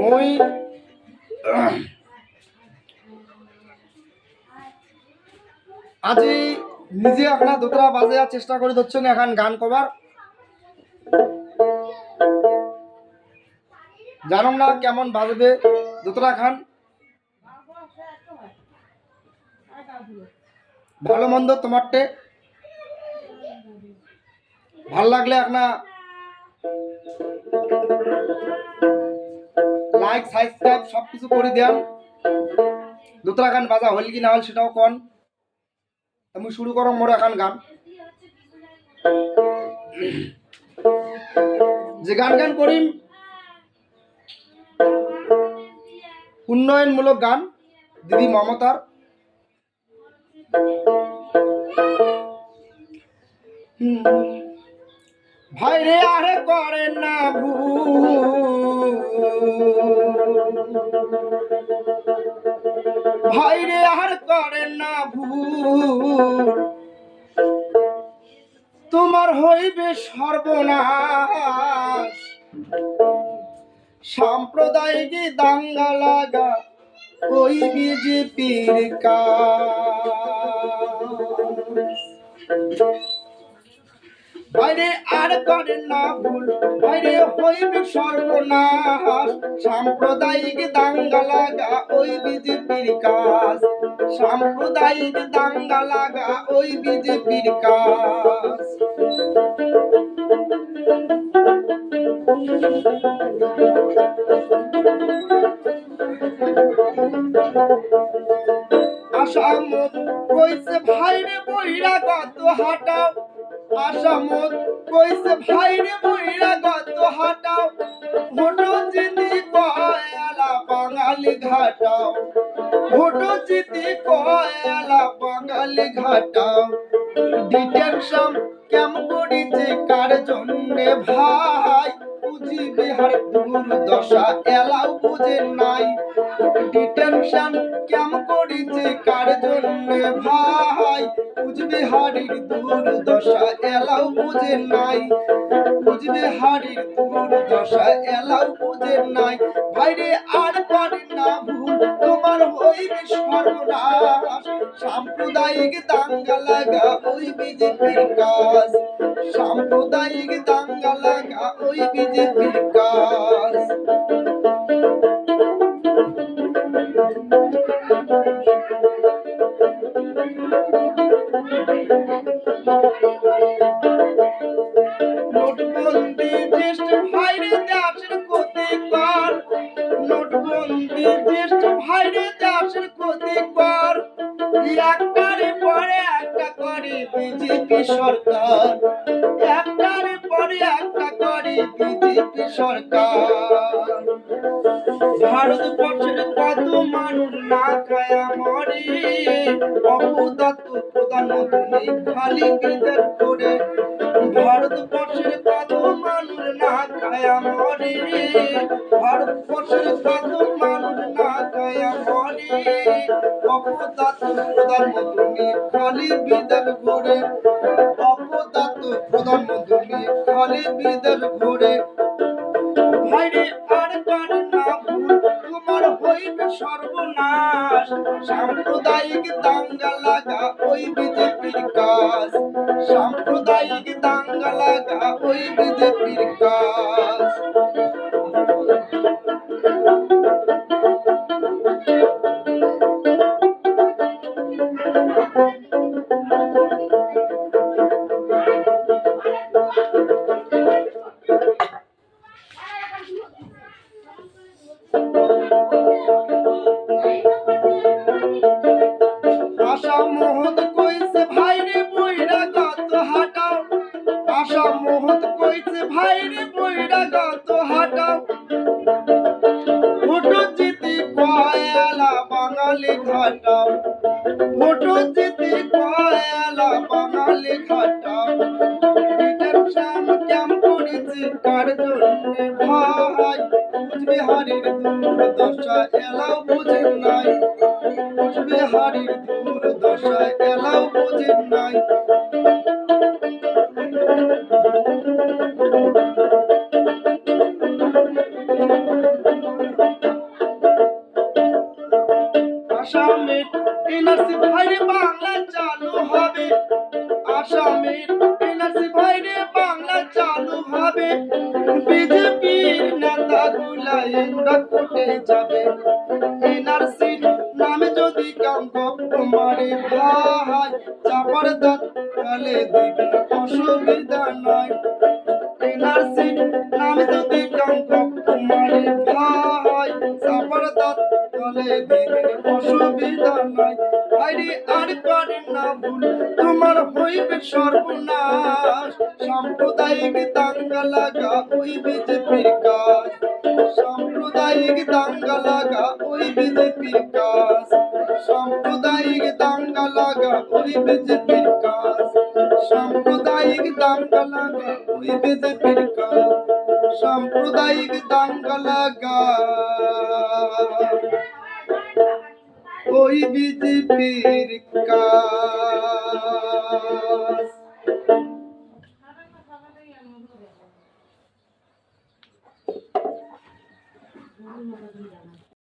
মই আজি নিজে আপনার দোতরা বাজার চেষ্টা করে দিচ্ছেন এখন গান কবার জানাম না কেমন বাজবে দোতরা খান ভালো মন্দ তোমারটে ভাল লাগলে আপনার লাইক সাবস্ক্রাইব সবকিছু করে দেন দোতরা গান বাজা হল কি না হল সেটাও কন আমি শুরু করো মোর এখন গান যে গান গান করিম উন্নয়নমূলক গান দিদি মমতার ভাইরে আরে করে না ভাইরে আর করে না তোমার হইবে সর্বনাশ সাম্প্রদায়িক দাঙ্গা লাগা ওই বিজেপির বাইরে আর করেন না ভুল বাইরে হইবে সর্বনাশ সাম্প্রদায়িক দাঙ্গা লাগা ওই বিজেপির কাজ সাম্প্রদায়িক দাঙ্গা লাগা ওই বিজেপির কাজ আসামত কইছে ভাইরে বহিরাগত হাটাও আসামত কইছে ভাইরে বহিরাগত হাটাও ভোটো জিতি কয়লা বাঙালি ঘাটাও ভোটো জিতি কয়লা বাঙালি ঘাটাও ডিটেনশন কেমন করিছে কার জন্যে ভাই বুঝি বিহার দুর্দশা এলাও বুঝে নাই ডিটেনশন কেমন করিছে কার জন্যে ভাই কুচবিহারের দুর্দশা এলাও বুঝে নাই কুচবিহারের দুর্দশা এলাও বুঝে নাই ভাইরে আর করে না ভুল তোমার হইবে সর্বনাশ সাম্প্রদায়িক দাঙ্গা লাগা ওই বিজেপির কাজ সাম্প্রদায়িক দাঙ্গা লাগা ওই বিজেপির কাজ নোটবন্দি জ্যেষ্ঠ ভাইরে দেশের ক্ষতি কর নোটবন্দি জ্যেষ্ঠ ভাইরে দেশের ক্ষতি কর একটারে পরে একটা করে বিজেপি সরকার একটারে পরে একটা করে বিজেপি সরকার ভারতবর্ষের কত মানুষ না খায়া মরে অপদার্থ প্রধানমন্ত্রী খালি বিদার করে ভারতবর্ষের কত মানুষ না খায়া মরে ভারতবর্ষের কত মানুষ না খায়া মরে অপদার্থ প্রধানমন্ত্রী খালি বিদার করে অপদার্থ প্রধানমন্ত্রী খালি বিদার করে ভাইরে আর করে না ভুল তোমার হইবে সর্বনাশ সাম্প্রদায়িক দাঙ্গা লাগা ওই বিজেপির কাজ সাম্প্রদায়িক দাঙ্গা লাগা ওই বিজেপির কাজ আসামত কইছে ভাইরে বহিরাগত হাটাও আসামত কইছে ভাইরে বহিরাগত হাটাও ভোটো জিতি কয়লা বাঙালি ঘাটাও ভোটো জিতি কয়লা বাঙালি ঘাটাও ডিটেনশন কেমন করেছে কার জন্যে ভাই কুচবিহারের দুর্দশা এলাও বুঝে নাই কুচবিহারের দুর্দশা এলাও বুঝে নাই আসামের এনআরসি ভাইরে বাংলা চালু হবে, আসামের এনআরসি ভাইরে বাংলা চালু হবে, বিজেপির নেতাগুলা এমরা কোর্টে যাবে, এনআরসির নামে যদি কেউ গপ্প মারে ভাই চাপার দাঁত তাহলে দিবেন অসুবিধা নাই, এনআরসির নামে যদি কেউ গপ্প মারে ভাই চাপার দাঁত তাহলে দিবেন অসুবিধা নাই, আরে আর করেন না ভুল তোমার হইবে সর্বনাশ, সাম্প্রদায়িক দাঙ্গা লাগা ওই বিজেপির কাজ, সাম্প্রদায়িক দাঙ্গা লাগা ওই বিজেপির কাজ, সাম্প্রদায়িক দাঙ্গা লাগা ওই বিজেপির কাজ, সাম্প্রদায়িক দাঙ্গা লাগা ওই বিজেপির কাজ, সাম্প্রদায়িক দাঙ্গা লাগা ওই বিজেপির কাজ।